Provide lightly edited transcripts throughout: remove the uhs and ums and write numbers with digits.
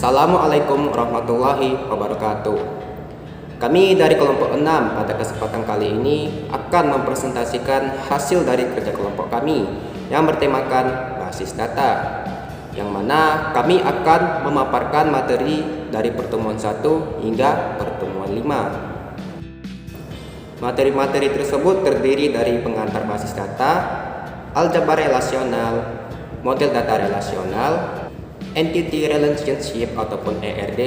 Assalamualaikum warahmatullahi wabarakatuh. Kami dari kelompok 6 pada kesempatan kali ini akan mempresentasikan hasil dari kerja kelompok kami yang bertemakan basis data, yang mana kami akan memaparkan materi dari pertemuan 1 hingga pertemuan 5. Materi-materi tersebut terdiri dari pengantar basis data, aljabar relasional, model data relasional, entity relationship ataupun ERD,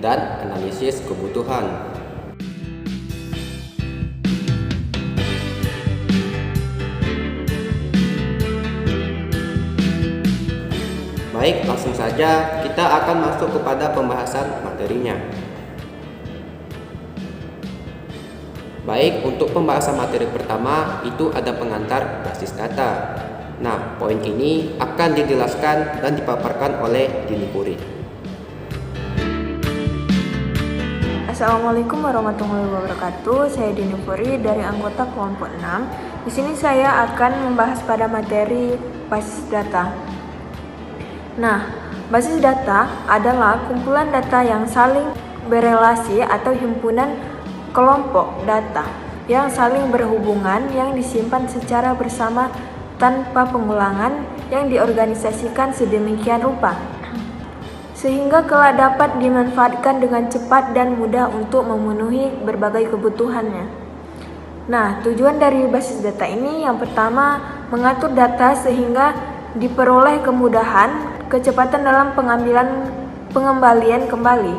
dan analisis kebutuhan. Baik, langsung saja kita akan masuk kepada pembahasan materinya. Baik, untuk pembahasan materi pertama itu ada pengantar basis data. Nah, poin ini akan dijelaskan dan dipaparkan oleh Dini Puri. Assalamualaikum warahmatullahi wabarakatuh. Saya Dini Puri dari anggota kelompok 6. Di sini saya akan membahas pada materi basis data. Nah, basis data adalah kumpulan data yang saling berelasi atau himpunan kelompok data yang saling berhubungan yang disimpan secara bersama tanpa pengulangan yang diorganisasikan sedemikian rupa sehingga kelak dapat dimanfaatkan dengan cepat dan mudah untuk memenuhi berbagai kebutuhannya. Nah, tujuan dari basis data ini yang pertama mengatur data sehingga diperoleh kemudahan, kecepatan dalam pengembalian kembali.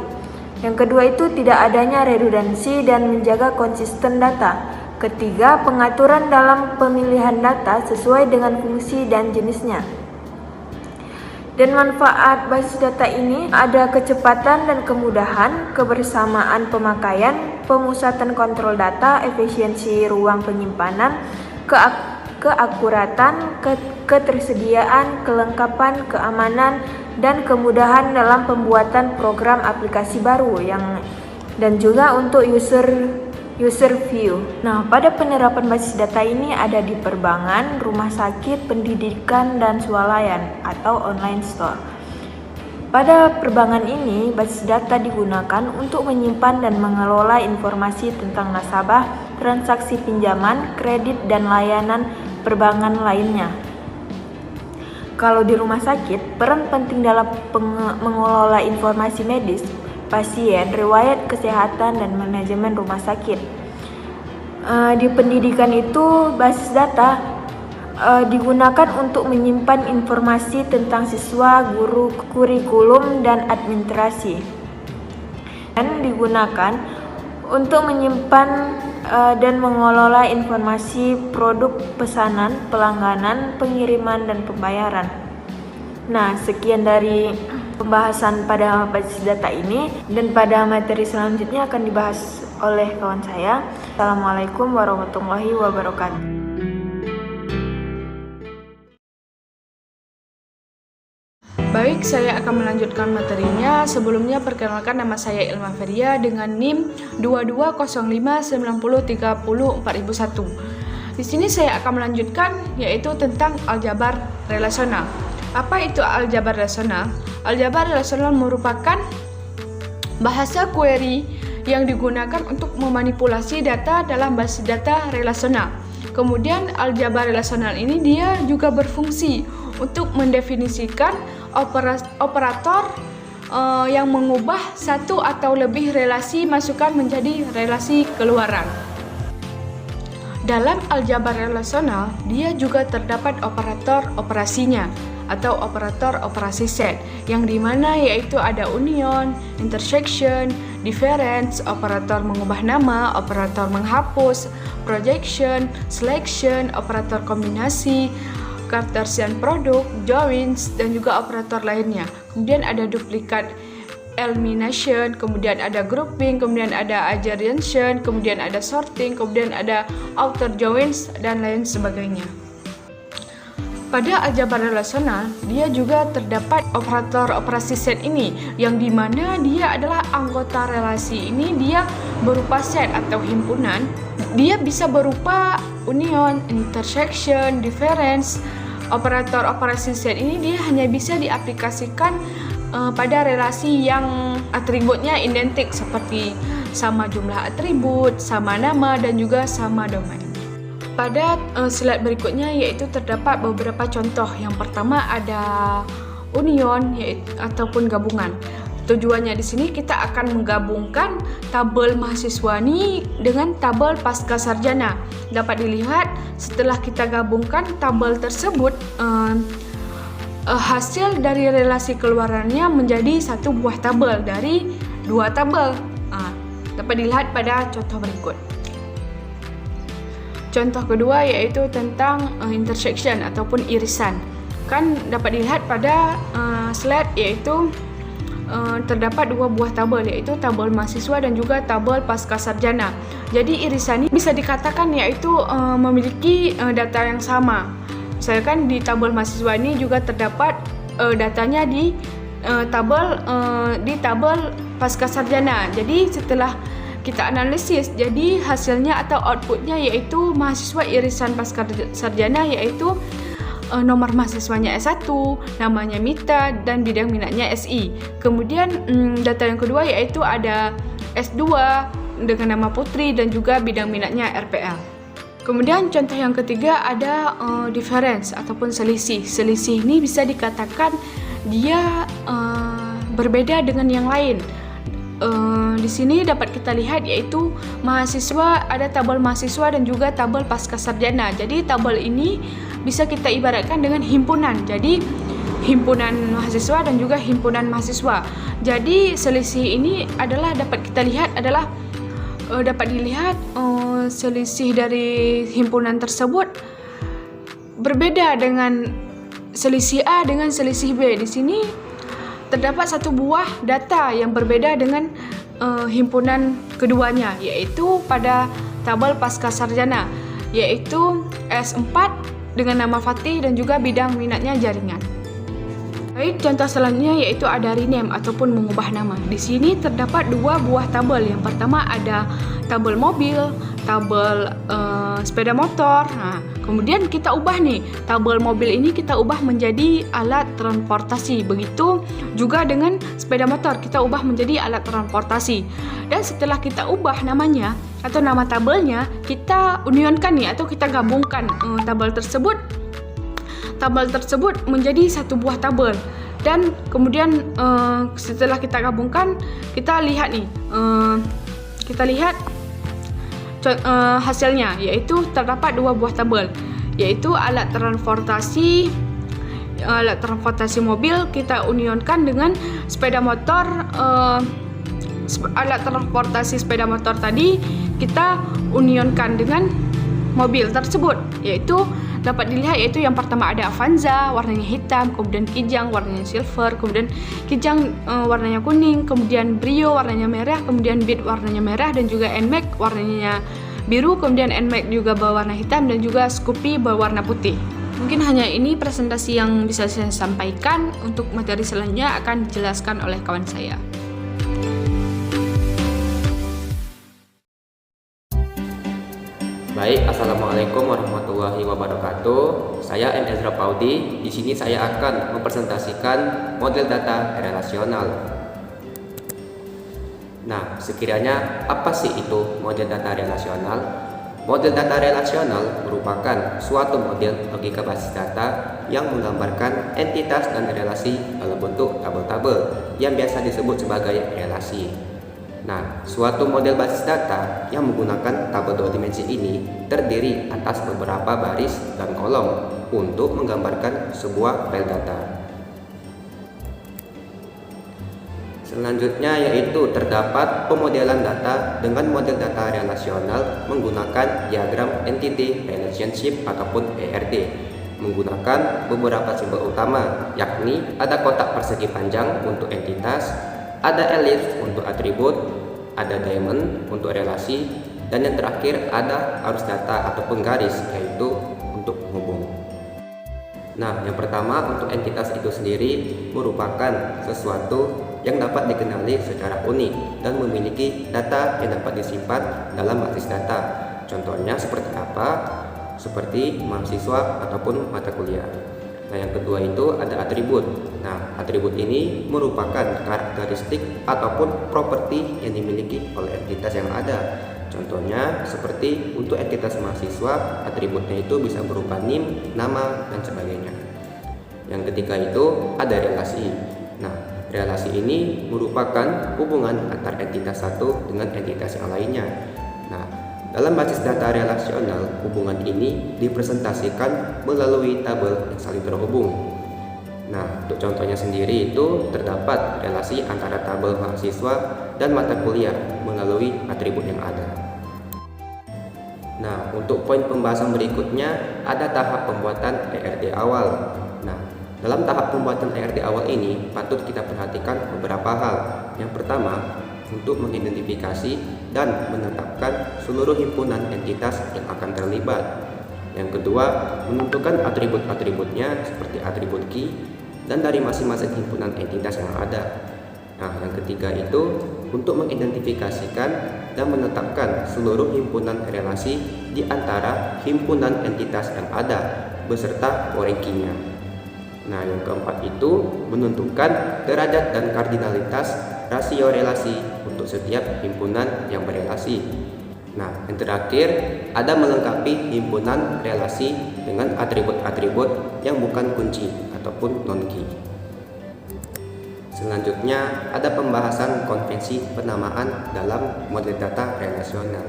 Yang kedua itu tidak adanya redundansi dan menjaga konsisten data. Ketiga, pengaturan dalam pemilihan data sesuai dengan fungsi dan jenisnya. Dan manfaat basis data ini ada kecepatan dan kemudahan, kebersamaan pemakaian, pemusatan kontrol data, efisiensi ruang penyimpanan, keakuratan, ketersediaan, kelengkapan, keamanan, dan kemudahan dalam pembuatan program aplikasi baru dan juga untuk user view. Nah, pada penerapan basis data ini ada di perbankan, rumah sakit, pendidikan, dan swalayan atau online store. Pada perbankan ini, basis data digunakan untuk menyimpan dan mengelola informasi tentang nasabah, transaksi pinjaman, kredit, dan layanan perbankan lainnya. Kalau di rumah sakit, peran penting dalam mengelola informasi medis, pasien, riwayat kesehatan, dan manajemen rumah sakit. Di pendidikan itu, basis data digunakan untuk menyimpan informasi tentang siswa, guru, kurikulum, dan administrasi. Dan digunakan untuk menyimpan dan mengelola informasi produk pesanan, pelangganan, pengiriman, dan pembayaran. Nah, sekian dari pembahasan pada basis data ini, dan pada materi selanjutnya akan dibahas oleh kawan saya. Assalamualaikum warahmatullahi wabarakatuh. Baik, saya akan melanjutkan materinya. Sebelumnya perkenalkan, nama saya Ilma Feria dengan NIM 220590304001. Di sini saya akan melanjutkan yaitu tentang aljabar relasional. Apa itu aljabar relasional? Aljabar relasional merupakan bahasa query yang digunakan untuk memanipulasi data dalam basis data relasional. Kemudian aljabar relasional ini dia juga berfungsi untuk mendefinisikan operator yang mengubah satu atau lebih relasi masukan menjadi relasi keluaran. Dalam aljabar relasional, dia juga terdapat operator operasinya atau operator operasi set, yang dimana yaitu ada union, intersection, difference, operator mengubah nama, operator menghapus, projection, selection, operator kombinasi, Cartesian product, joins, dan juga operator lainnya. Kemudian ada duplikat elimination, kemudian ada grouping, kemudian ada adjournment, kemudian ada sorting, kemudian ada outer joins, dan lain sebagainya. Pada aljabar relasional, dia juga terdapat operator operasi set ini, yang dimana dia adalah anggota relasi ini, dia berupa set atau himpunan. Dia bisa berupa union, intersection, difference. Operator operasi set ini dia hanya bisa diaplikasikan pada relasi yang atributnya identik seperti sama jumlah atribut, sama nama dan juga sama domain. Pada slide berikutnya yaitu terdapat beberapa contoh. Yang pertama ada union ataupun gabungan. Tujuannya di sini kita akan menggabungkan tabel mahasiswa ini dengan tabel pasca sarjana. Dapat dilihat setelah kita gabungkan tabel tersebut, hasil dari relasi keluarannya menjadi satu buah tabel dari dua tabel. Dapat dilihat pada contoh berikut. Contoh kedua yaitu tentang intersection ataupun irisan. Kan dapat dilihat pada slide yaitu terdapat dua buah tabel yaitu tabel mahasiswa dan juga tabel pasca sarjana. Jadi irisan ini bisa dikatakan yaitu memiliki data yang sama. Misalkan di tabel mahasiswa ini juga terdapat datanya di tabel pasca sarjana. Jadi setelah kita analisis, jadi hasilnya atau outputnya yaitu mahasiswa irisan pasca sarjana yaitu nomor mahasiswanya S1, namanya Mita, dan bidang minatnya SI. Kemudian data yang kedua yaitu ada S2 dengan nama Putri dan juga bidang minatnya RPL. Kemudian contoh yang ketiga ada difference ataupun selisih. Selisih ini bisa dikatakan dia berbeda dengan yang lain. Di sini dapat kita lihat yaitu mahasiswa, ada tabel mahasiswa dan juga tabel pasca sarjana. Jadi tabel ini bisa kita ibaratkan dengan himpunan. Jadi himpunan mahasiswa dan juga himpunan mahasiswa. Jadi selisih ini adalah dapat kita lihat adalah dapat dilihat selisih dari himpunan tersebut berbeda dengan selisih A dengan selisih B. Di sini terdapat satu buah data yang berbeda dengan himpunan keduanya, yaitu pada tabel pasca sarjana, yaitu S4 dengan nama Fatih dan juga bidang minatnya jaringan. Baik, contoh selanjutnya yaitu ada rename ataupun mengubah nama. Di sini terdapat dua buah tabel. Yang pertama ada tabel mobil, tabel sepeda motor. Nah, kemudian kita ubah nih, tabel mobil ini kita ubah menjadi alat transportasi. Begitu juga dengan sepeda motor, kita ubah menjadi alat transportasi. Dan setelah kita ubah namanya atau nama tabelnya, kita unionkan nih atau kita gabungkan tabel tersebut menjadi satu buah tabel. Dan kemudian setelah kita gabungkan, kita lihat nih, hasilnya yaitu terdapat dua buah tabel, yaitu alat transportasi mobil kita unionkan dengan sepeda motor. Alat transportasi sepeda motor tadi kita unionkan dengan mobil tersebut, yaitu dapat dilihat yaitu yang pertama ada Avanza warnanya hitam, kemudian Kijang warnanya silver, kemudian Kijang warnanya kuning, kemudian Brio warnanya merah, kemudian Beat warnanya merah dan juga Nmax warnanya biru, kemudian Nmax juga berwarna hitam dan juga Scoopy berwarna putih. Mungkin hanya ini presentasi yang bisa saya sampaikan. Untuk materi selanjutnya akan dijelaskan oleh kawan saya. Baik, assalamualaikum warahmatullahi wabarakatuh. Saya M. Ezra Paudi. Di sini saya akan mempresentasikan model data relasional. Nah, sekiranya apa sih itu model data relasional? Model data relasional merupakan suatu model logika basis data yang menggambarkan entitas dan relasi dalam bentuk tabel-tabel yang biasa disebut sebagai relasi. Nah, suatu model basis data yang menggunakan tabel dua dimensi ini terdiri atas beberapa baris dan kolom untuk menggambarkan sebuah file data. Selanjutnya yaitu terdapat pemodelan data dengan model data relasional menggunakan diagram Entity Relationship ataupun ERD, menggunakan beberapa simbol utama, yakni ada kotak persegi panjang untuk entitas, ada ellipse untuk atribut, ada diamond untuk relasi, dan yang terakhir ada arus data ataupun garis, yaitu untuk penghubung. Nah, yang pertama untuk entitas itu sendiri merupakan sesuatu yang dapat dikenali secara unik dan memiliki data yang dapat disimpan dalam basis data. Contohnya seperti apa? Seperti mahasiswa ataupun mata kuliah. Nah, yang kedua itu ada atribut. Nah, atribut ini merupakan karakteristik ataupun properti yang dimiliki oleh entitas yang ada. Contohnya seperti untuk entitas mahasiswa, atributnya itu bisa berupa NIM, nama, dan sebagainya. Yang ketiga itu ada relasi. Nah, relasi ini merupakan hubungan antar entitas satu dengan entitas yang lainnya. Nah, dalam basis data relasional, hubungan ini dipresentasikan melalui tabel yang saling terhubung. Nah, untuk contohnya sendiri itu terdapat relasi antara tabel mahasiswa dan mata kuliah melalui atribut yang ada. Nah, untuk poin pembahasan berikutnya ada tahap pembuatan ERD awal. Nah, dalam tahap pembuatan ERD awal ini patut kita perhatikan beberapa hal. Yang pertama, untuk mengidentifikasi dan menetapkan seluruh himpunan entitas yang akan terlibat. Yang kedua, menentukan atribut-atributnya seperti atribut key dan dari masing-masing himpunan entitas yang ada. Nah, yang ketiga itu untuk mengidentifikasikan dan menetapkan seluruh himpunan relasi di antara himpunan entitas yang ada beserta foreign key-nya. Nah, yang keempat itu menentukan derajat dan kardinalitas rasio relasi untuk setiap himpunan yang berelasi. Nah, yang terakhir ada melengkapi himpunan relasi dengan atribut-atribut yang bukan kunci ataupun non-key. Selanjutnya ada pembahasan konvensi penamaan dalam model data relasional.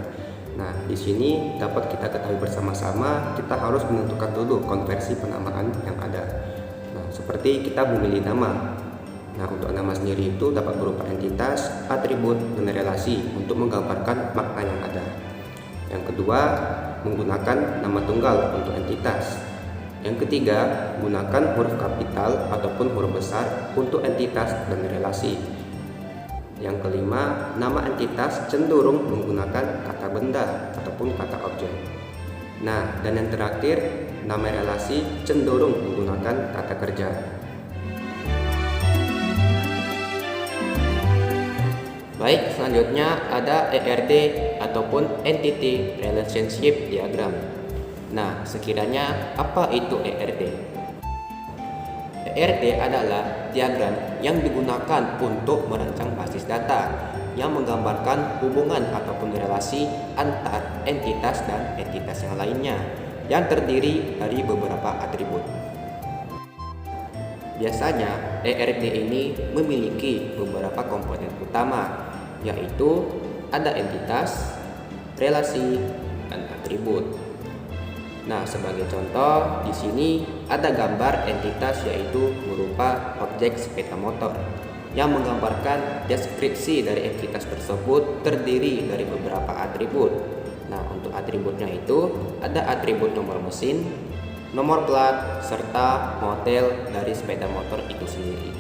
Nah, di sini dapat kita ketahui bersama-sama kita harus menentukan dulu konversi penamaan yang ada. Nah, seperti kita memilih nama. Nah, untuk nama sendiri itu dapat berupa entitas, atribut, dan relasi untuk menggambarkan makna yang ada. Yang kedua, menggunakan nama tunggal untuk entitas. Yang ketiga, gunakan huruf kapital ataupun huruf besar untuk entitas dan relasi. Yang kelima, nama entitas cenderung menggunakan kata benda ataupun kata objek. Nah, dan yang terakhir, nama relasi cenderung menggunakan kata kerja. Baik, selanjutnya ada ERD ataupun Entity Relationship Diagram. Nah, sekiranya apa itu ERD? ERD adalah diagram yang digunakan untuk merancang basis data yang menggambarkan hubungan ataupun relasi antar entitas dan entitas yang lainnya yang terdiri dari beberapa atribut. Biasanya ERD ini memiliki beberapa komponen utama, yaitu ada entitas, relasi, dan atribut. Nah, sebagai contoh, di sini ada gambar entitas yaitu berupa objek sepeda motor yang menggambarkan deskripsi dari entitas tersebut terdiri dari beberapa atribut. Nah, untuk atributnya itu ada atribut nomor mesin, nomor plat, serta model dari sepeda motor itu sendiri.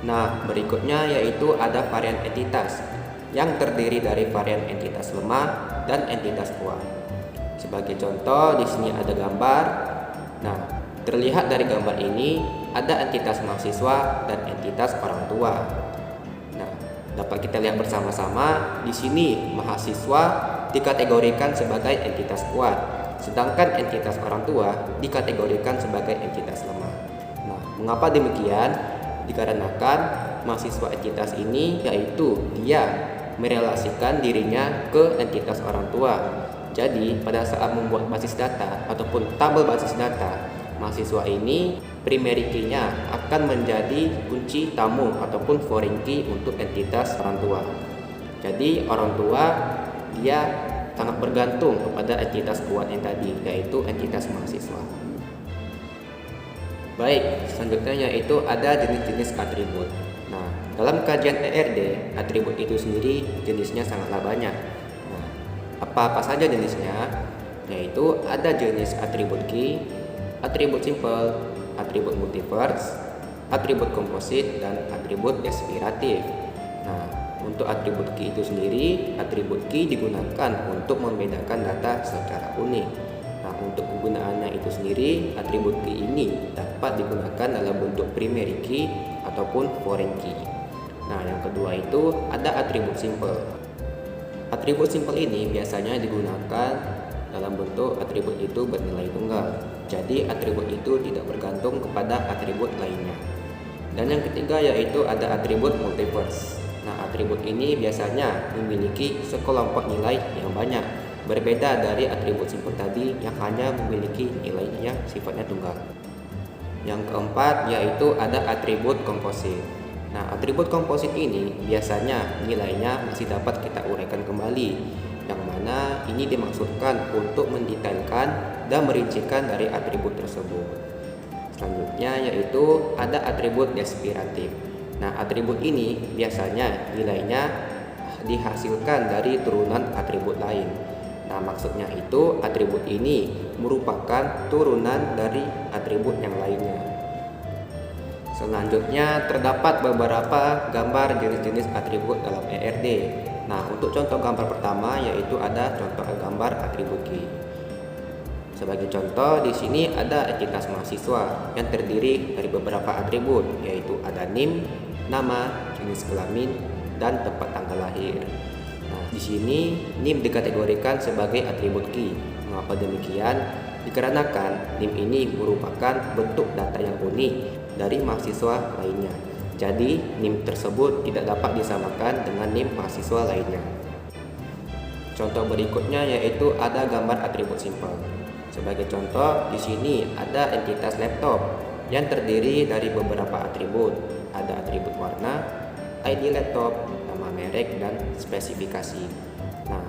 Nah, berikutnya yaitu ada varian entitas yang terdiri dari varian entitas lemah dan entitas kuat. Sebagai contoh, di sini ada gambar. Nah, terlihat dari gambar ini ada entitas mahasiswa dan entitas orang tua. Nah, dapat kita lihat bersama-sama di sini mahasiswa dikategorikan sebagai entitas kuat, sedangkan entitas orang tua dikategorikan sebagai entitas lemah. Nah, mengapa demikian? Dikarenakan mahasiswa entitas ini yaitu dia merelasikan dirinya ke entitas orang tua. Jadi pada saat membuat basis data ataupun tabel basis data, mahasiswa ini primary key-nya akan menjadi kunci tamu ataupun foreign key untuk entitas orang tua. Jadi orang tua dia sangat bergantung kepada entitas kuat yang tadi, yaitu entitas mahasiswa. Baik, selanjutnya yaitu ada jenis-jenis atribut. Nah, dalam kajian ERD, atribut itu sendiri jenisnya sangatlah banyak. Nah, apa-apa saja jenisnya? Yaitu ada jenis atribut key, atribut simple, atribut multiverse, atribut komposit, dan atribut deskriptif. Nah, untuk atribut key itu sendiri, atribut key digunakan untuk membedakan data secara unik. Nah, untuk kegunaannya itu sendiri, atribut key ini dapat digunakan dalam bentuk primary key ataupun foreign key. Nah, yang kedua itu ada atribut simple. Atribut simple ini biasanya digunakan dalam bentuk atribut itu bernilai tunggal. Jadi atribut itu tidak bergantung kepada atribut lainnya. Dan yang ketiga yaitu ada atribut multiverse. Nah, atribut ini biasanya memiliki sekelompok nilai yang banyak, berbeda dari atribut simpel tadi yang hanya memiliki nilai yang sifatnya tunggal. Yang keempat yaitu ada atribut komposit. Nah, atribut komposit ini biasanya nilainya masih dapat kita uraikan kembali, yang mana ini dimaksudkan untuk mendetailkan dan merincikan dari atribut tersebut. Selanjutnya yaitu ada atribut deskriptif. Nah, atribut ini biasanya nilainya dihasilkan dari turunan atribut lain. Nah, maksudnya itu atribut ini merupakan turunan dari atribut yang lainnya. Selanjutnya terdapat beberapa gambar jenis-jenis atribut dalam ERD. Nah, untuk contoh gambar pertama yaitu ada contoh gambar atribut key. Sebagai contoh, di sini ada entitas mahasiswa yang terdiri dari beberapa atribut, yaitu ada NIM, nama, jenis kelamin, dan tempat tanggal lahir. Nah, di sini NIM dikategorikan sebagai atribut key. Mengapa demikian? Dikarenakan NIM ini merupakan bentuk data yang unik dari mahasiswa lainnya. Jadi, NIM tersebut tidak dapat disamakan dengan NIM mahasiswa lainnya. Contoh berikutnya yaitu ada gambar atribut simpel. Sebagai contoh, di sini ada entitas laptop yang terdiri dari beberapa atribut. Ada atribut warna, ID laptop, nama merek, dan spesifikasi. Nah,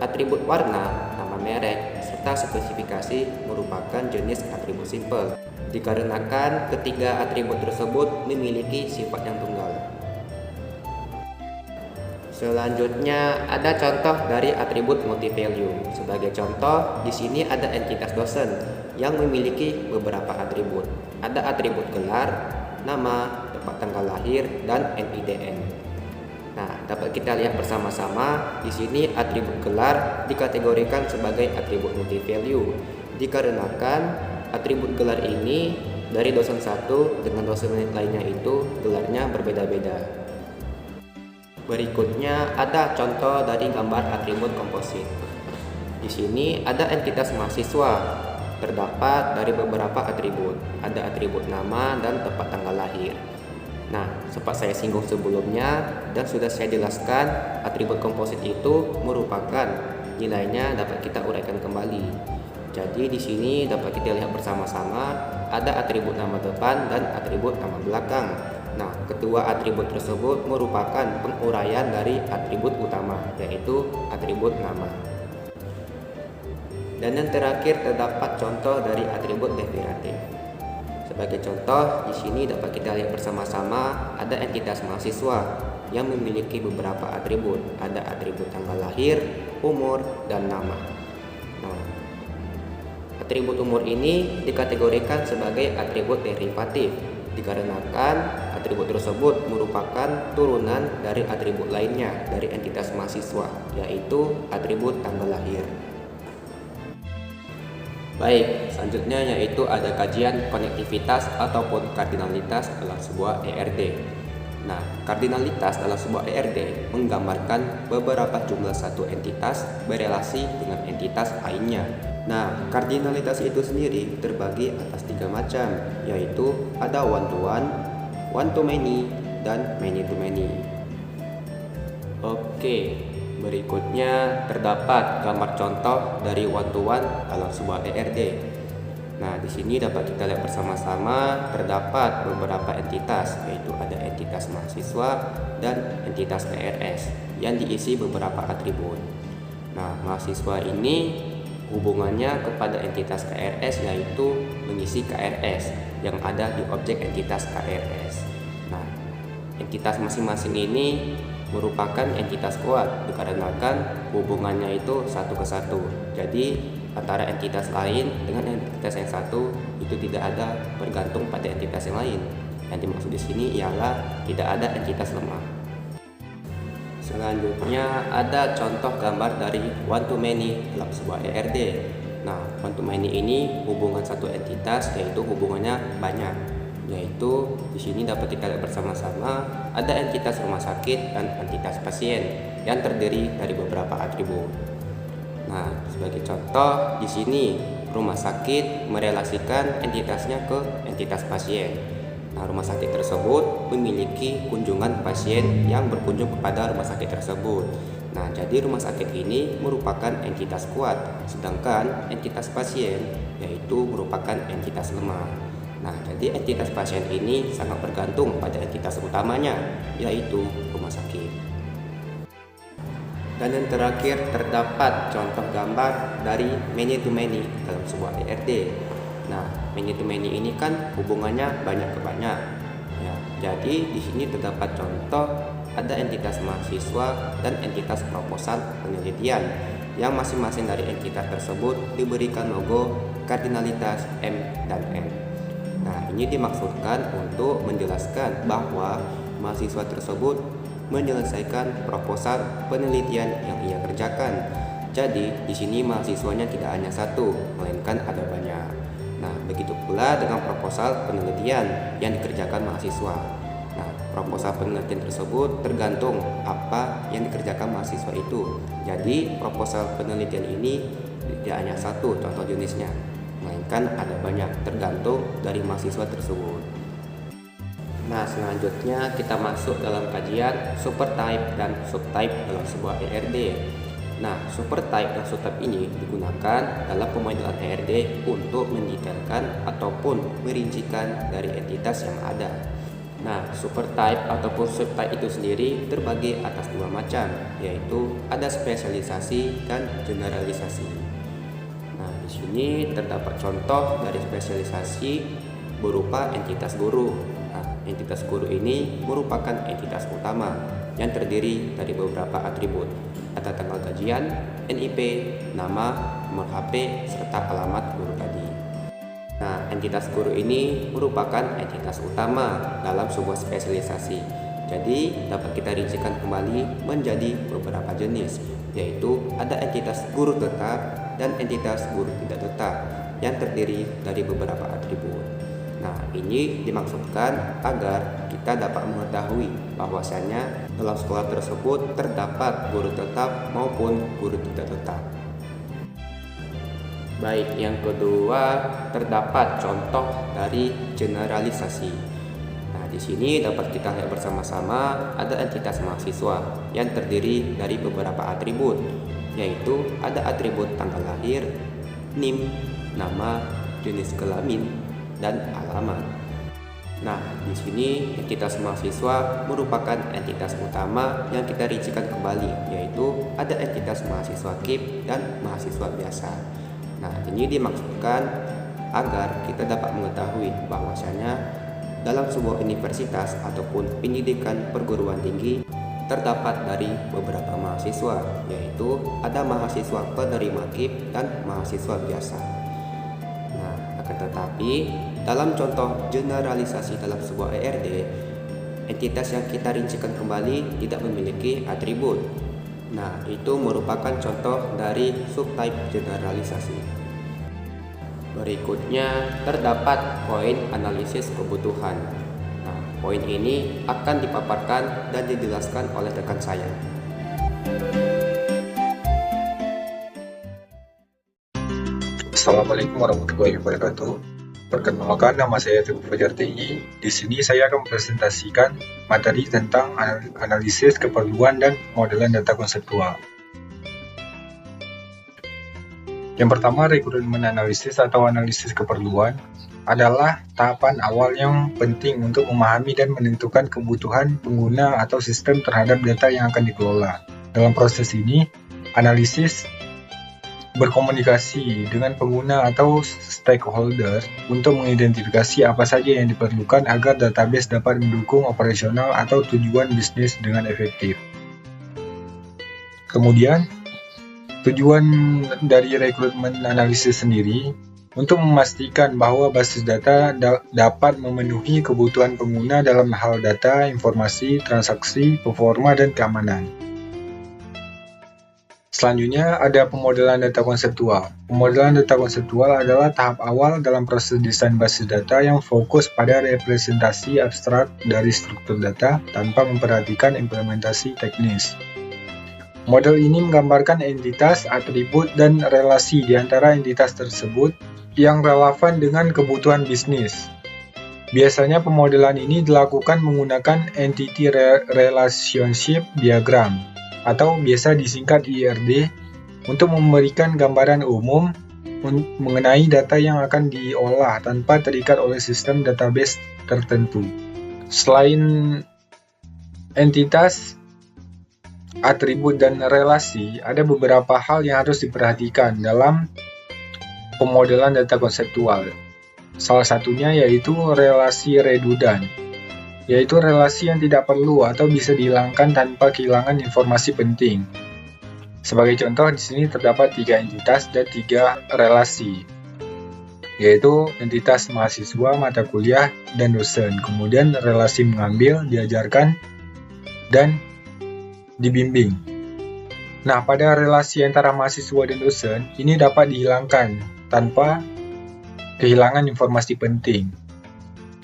atribut warna, nama merek, serta spesifikasi merupakan jenis atribut simpel, dikarenakan ketiga atribut tersebut memiliki sifat yang tunggal. Selanjutnya ada contoh dari atribut multi-value. Sebagai contoh, di sini ada entitas dosen yang memiliki beberapa atribut. Ada atribut gelar, nama, tempat tanggal lahir, dan NIDN. Nah, dapat kita lihat bersama-sama di sini atribut gelar dikategorikan sebagai atribut multi-value, dikarenakan atribut gelar ini dari dosen satu dengan dosen lainnya itu gelarnya berbeda-beda. Berikutnya ada contoh dari gambar atribut komposit. Di sini ada entitas mahasiswa, terdapat dari beberapa atribut. Ada atribut nama dan tempat tanggal lahir. Nah, sempat saya singgung sebelumnya dan sudah saya jelaskan, atribut komposit itu merupakan nilainya dapat kita uraikan kembali. Jadi di sini dapat kita lihat bersama-sama ada atribut nama depan dan atribut nama belakang. Nah, kedua atribut tersebut merupakan penguraian dari atribut utama, yaitu atribut nama. Dan yang terakhir terdapat contoh dari atribut deklarasi. Sebagai contoh, di sini dapat kita lihat bersama-sama ada entitas mahasiswa yang memiliki beberapa atribut. Ada atribut tanggal lahir, umur, dan nama. Nah, atribut umur ini dikategorikan sebagai atribut derivatif, dikarenakan atribut tersebut merupakan turunan dari atribut lainnya dari entitas mahasiswa, yaitu atribut tanggal lahir. Baik, selanjutnya yaitu ada kajian konektivitas ataupun kardinalitas dalam sebuah ERD. Nah, kardinalitas dalam sebuah ERD menggambarkan beberapa jumlah satu entitas berelasi dengan entitas lainnya. Nah, kardinalitas itu sendiri terbagi atas 3 macam, yaitu ada one to one, one to many, dan many to many. Oke. Berikutnya terdapat gambar contoh dari one to one dalam sebuah ERD. Nah, di sini dapat kita lihat bersama-sama terdapat beberapa entitas, yaitu ada entitas mahasiswa dan entitas KRS yang diisi beberapa atribut. Nah, mahasiswa ini hubungannya kepada entitas KRS yaitu mengisi KRS yang ada di objek entitas KRS. Nah, entitas masing-masing ini merupakan entitas kuat dikarenakan hubungannya itu satu ke satu. Jadi antara entitas lain dengan entitas yang satu itu tidak ada bergantung pada entitas yang lain. Yang dimaksud di sini ialah tidak ada entitas lemah. Selanjutnya ada contoh gambar dari one to many dalam sebuah ERD. Nah, one to many ini hubungan satu entitas yaitu hubungannya banyak. Yaitu di sini dapat kita lihat bersama-sama ada entitas rumah sakit dan entitas pasien yang terdiri dari beberapa atribut. Nah, sebagai contoh di sini rumah sakit merelasikan entitasnya ke entitas pasien. Nah, rumah sakit tersebut memiliki kunjungan pasien yang berkunjung kepada rumah sakit tersebut. Nah, jadi rumah sakit ini merupakan entitas kuat, sedangkan entitas pasien yaitu merupakan entitas lemah. Nah, jadi entitas pasien ini sangat bergantung pada entitas utamanya, yaitu rumah sakit. Dan yang terakhir, terdapat contoh gambar dari many to many dalam sebuah ERD. Nah, many to many ini kan hubungannya banyak ke banyak. Ya, jadi di sini terdapat contoh ada entitas mahasiswa dan entitas proposal penelitian yang masing-masing dari entitas tersebut diberikan logo kardinalitas M dan N. Nah, ini dimaksudkan untuk menjelaskan bahwa mahasiswa tersebut menyelesaikan proposal penelitian yang ia kerjakan. Jadi, di sini mahasiswanya tidak hanya satu, melainkan ada banyak. Nah, begitu pula dengan proposal penelitian yang dikerjakan mahasiswa. Nah, proposal penelitian tersebut tergantung apa yang dikerjakan mahasiswa itu. Jadi, proposal penelitian ini tidak hanya satu contoh jenisnya, melainkan ada banyak, tergantung dari mahasiswa tersebut. Nah, selanjutnya kita masuk dalam kajian supertype dan subtype dalam sebuah ERD. Nah, supertype dan subtype ini digunakan dalam pemodelan ERD untuk mendetailkan ataupun merincikan dari entitas yang ada. Nah, supertype ataupun subtype itu sendiri terbagi atas dua macam, yaitu ada spesialisasi dan generalisasi. Nah, di sini terdapat contoh dari spesialisasi berupa entitas guru. Nah, entitas guru ini merupakan entitas utama yang terdiri dari beberapa atribut. Ada tanggal gajian, NIP, nama, nomor HP, serta alamat guru tadi. Nah, entitas guru ini merupakan entitas utama dalam sebuah spesialisasi. Jadi, dapat kita rincikan kembali menjadi beberapa jenis, yaitu ada entitas guru tetap dan entitas guru tidak tetap yang terdiri dari beberapa atribut. Nah, ini dimaksudkan agar kita dapat mengetahui bahwasanya dalam sekolah tersebut terdapat guru tetap maupun guru tidak tetap. Baik, yang kedua terdapat contoh dari generalisasi. Nah, di sini dapat kita lihat bersama-sama ada entitas mahasiswa yang terdiri dari beberapa atribut, yaitu ada atribut tanggal lahir, NIM, nama, jenis kelamin, dan alamat. Nah, di sini entitas mahasiswa merupakan entitas utama yang kita rincikan kembali, yaitu ada entitas mahasiswa KIP dan mahasiswa biasa. Nah, ini dimaksudkan agar kita dapat mengetahui bahwasanya dalam sebuah universitas ataupun pendidikan perguruan tinggi terdapat dari beberapa mahasiswa, yaitu ada mahasiswa penerima KIP dan mahasiswa biasa. Nah, akan tetapi dalam contoh generalisasi dalam sebuah ERD, entitas yang kita rincikan kembali tidak memiliki atribut. Nah, itu merupakan contoh dari subtype generalisasi. Berikutnya terdapat poin analisis kebutuhan. Nah, poin ini akan dipaparkan dan dijelaskan oleh rekan saya. Assalamualaikum warahmatullahi wabarakatuh. Perkenalkan, nama saya Teguh Fajar TI. Di sini saya akan mempresentasikan materi tentang analisis keperluan dan modelan data konseptual. Yang pertama, rekrutmen analisis atau analisis keperluan adalah tahapan awal yang penting untuk memahami dan menentukan kebutuhan pengguna atau sistem terhadap data yang akan dikelola. Dalam proses ini, analisis berkomunikasi dengan pengguna atau stakeholder untuk mengidentifikasi apa saja yang diperlukan agar database dapat mendukung operasional atau tujuan bisnis dengan efektif. Kemudian, tujuan dari rekrutmen analisis sendiri untuk memastikan bahwa basis data dapat memenuhi kebutuhan pengguna dalam hal data, informasi, transaksi, performa, dan keamanan. Selanjutnya ada pemodelan data konseptual. Pemodelan data konseptual adalah tahap awal dalam proses desain basis data yang fokus pada representasi abstrak dari struktur data tanpa memperhatikan implementasi teknis. Model ini menggambarkan entitas, atribut, dan relasi di antara entitas tersebut yang relevan dengan kebutuhan bisnis. Biasanya pemodelan ini dilakukan menggunakan Entity Relationship Diagram atau biasa disingkat ERD untuk memberikan gambaran umum mengenai data yang akan diolah tanpa terikat oleh sistem database tertentu. Selain entitas, atribut, dan relasi, ada beberapa hal yang harus diperhatikan dalam pemodelan data konseptual. Salah satunya yaitu relasi redudan, yaitu relasi yang tidak perlu atau bisa dihilangkan tanpa kehilangan informasi penting. Sebagai contoh, di sini terdapat 3 entitas dan 3 relasi, yaitu entitas mahasiswa, mata kuliah, dan dosen. Kemudian relasi mengambil, diajarkan, dan dibimbing. Nah, pada relasi antara mahasiswa dan dosen, ini dapat dihilangkan tanpa kehilangan informasi penting.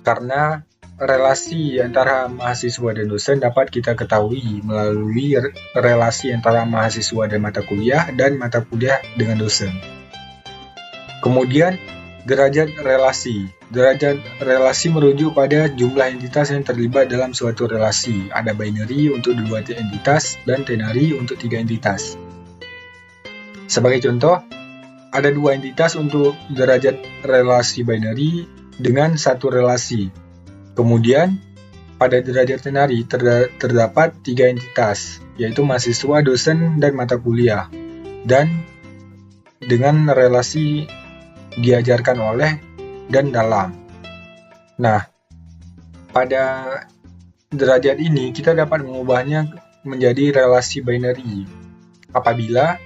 Karena relasi antara mahasiswa dan dosen dapat kita ketahui melalui relasi antara mahasiswa dan mata kuliah dengan dosen. Kemudian, derajat relasi. Derajat relasi merujuk pada jumlah entitas yang terlibat dalam suatu relasi. Ada binary untuk 2 entitas dan ternary untuk 3 entitas. Sebagai contoh, ada 2 entitas untuk derajat relasi binary dengan 1 relasi. Kemudian, pada derajat ternary terdapat 3 entitas, yaitu mahasiswa, dosen, dan mata kuliah, dan dengan relasi diajarkan oleh dan dalam. Nah, pada derajat ini kita dapat mengubahnya menjadi relasi binary apabila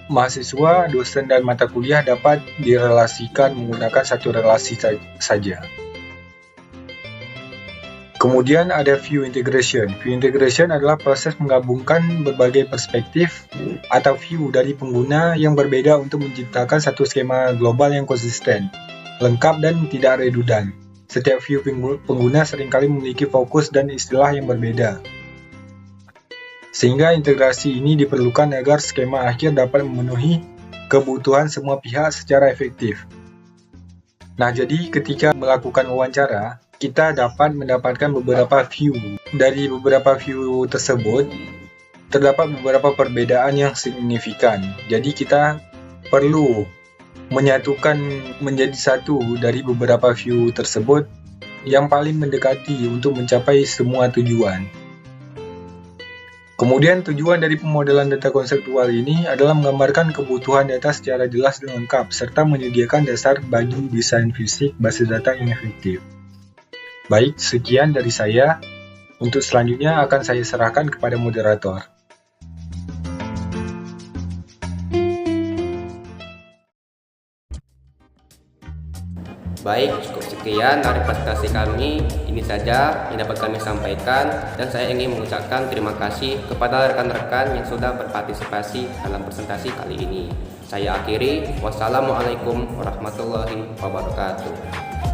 mahasiswa, dosen, dan mata kuliah dapat direlasikan menggunakan satu relasi saja. Kemudian ada view integration. View integration adalah proses menggabungkan berbagai perspektif atau view dari pengguna yang berbeda untuk menciptakan satu skema global yang konsisten, lengkap, dan tidak redudan. Setiap view pengguna seringkali memiliki fokus dan istilah yang berbeda. Sehingga integrasi ini diperlukan agar skema akhir dapat memenuhi kebutuhan semua pihak secara efektif. Nah, jadi ketika melakukan wawancara, kita dapat mendapatkan beberapa view. Dari beberapa view tersebut, terdapat beberapa perbedaan yang signifikan. Jadi kita perlu menyatukan menjadi satu dari beberapa view tersebut yang paling mendekati untuk mencapai semua tujuan. Kemudian tujuan dari pemodelan data konseptual ini adalah menggambarkan kebutuhan data secara jelas dan lengkap, serta menyediakan dasar bagi desain fisik basis data yang efektif. Baik, sekian dari saya. Untuk selanjutnya akan saya serahkan kepada moderator. Baik, cukup sekian dari presentasi kami. Ini saja yang dapat kami sampaikan, dan saya ingin mengucapkan terima kasih kepada rekan-rekan yang sudah berpartisipasi dalam presentasi kali ini. Saya akhiri. Wassalamualaikum warahmatullahi wabarakatuh.